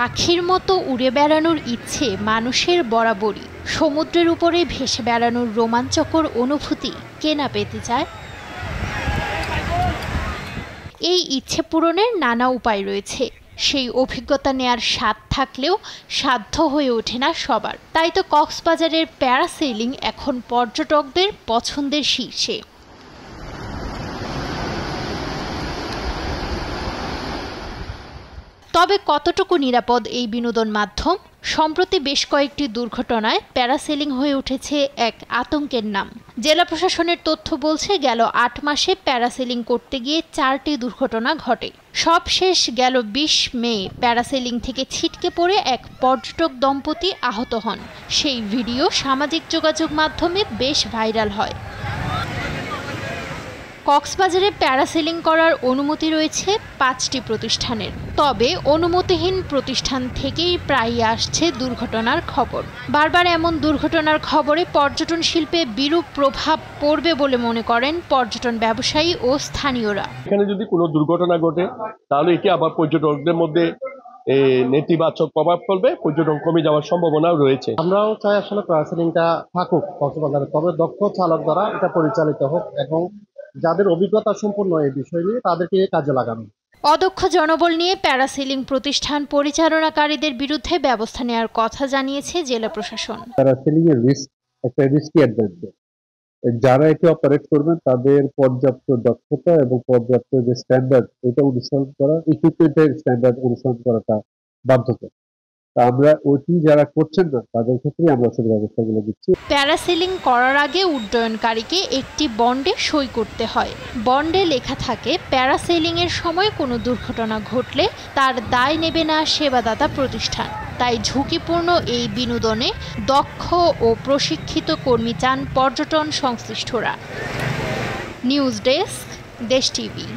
পাখির মতো উড়ে বেড়ানোর ইচ্ছে মানুষের বরাবরই। সমুদ্রের উপরে ভেসে বেড়ানোর রোমাঞ্চকর অনুভূতি কে না পেতে চায়। এই ইচ্ছে পূরণের নানা উপায় রয়েছে। সেই অভিজ্ঞতা নেয়ার স্বাদ থাকলেও সাধ্য হয়ে ওঠে না সবার। তাই তো কক্সবাজারের প্যারাসেলিং এখন পর্যটকদের পছন্দের শীর্ষে। তবে কতটুকু নিরাপদ এই বিনোদন মাধ্যম? সম্প্রতি বেশ কয়েকটি দুর্ঘটনায় প্যারাসেলিং হয়ে উঠেছে এক আতঙ্কের নাম। জেলা প্রশাসনের তথ্য বলছে, গেল ৮ মাসে প্যারাসেলিং করতে গিয়ে ৪টি দুর্ঘটনা ঘটে। সবশেষ গেল ২০ মে প্যারাসেলিং থেকে ছিটকে পড়ে এক পর্যটক দম্পতি আহত হন। সেই ভিডিও সামাজিক যোগাযোগ মাধ্যমে বেশ ভাইরাল হয়। কক্সবাজারে প্যারাসেলিং করার অনুমতি রয়েছে ৫টি প্রতিষ্ঠানের। তবে অনুমতিহীন প্রতিষ্ঠান থেকেই প্রায়ই আসছে দুর্ঘটনার খবর। বারবার এমন দুর্ঘটনার খবরে পর্যটন শিল্পে বিরূপ প্রভাব পড়বে বলে মনে করেন পর্যটন ব্যবসায়ী ও স্থানীয়রা। এখানে যদি কোনো দুর্ঘটনা ঘটে তাহলে এটি আবার পর্যটকদের মধ্যে নেতিবাচক প্রভাব ফেলবে, পর্যটন কমে যাওয়ার সম্ভাবনাও রয়েছে। আমরাও চাই আসলে প্যারাসেলিংটা থাকুক কক্সবাজারে, তবে দক্ষ চালক দ্বারা এটা পরিচালিত হোক এবং যাদের অভিজ্ঞতা সম্পন্ন এই বিষয় নিয়ে তাদেরকে কাজে লাগানো। অদক্ষ জনবল নিয়ে প্যারাসেলিং প্রতিষ্ঠান পরিচালনাকারীদের বিরুদ্ধে ব্যবস্থা নেওয়ার কথা জানিয়েছে জেলা প্রশাসন। প্যারাসেলিং এর রিস্ক একটা রিস্কি অ্যাডভেঞ্চার। যারা এটি অপারেট করবেন তাদের পর্যাপ্ত দক্ষতা এবং পর্যাপ্ত যে স্ট্যান্ডার্ড এটা অনুসরণ করা, ইকুইপমেন্টের স্ট্যান্ডার্ড অনুসরণ করাটা বাধ্যতা। আমরা ওটি যারা করছেন না তাদের ক্ষেত্রে আমরা সেই ব্যবস্থাগুলো দিচ্ছি। প্যারাসেলিং করার আগে উড্ডয়নকারীকে একটি বন্ডে সই করতে হয়। বন্ডে লেখা থাকে, প্যারাসেলিং এর সময় কোনো দুর্ঘটনা ঘটলে তার দায় নেবে না সেবাদাতা প্রতিষ্ঠান। তাই ঝুঁকিপূর্ণ এই বিনোদনে দক্ষ ও প্রশিক্ষিত কর্মী চান পর্যটন সংশ্লিষ্টরা। নিউজ ডেস্ক, দেশ টিভি।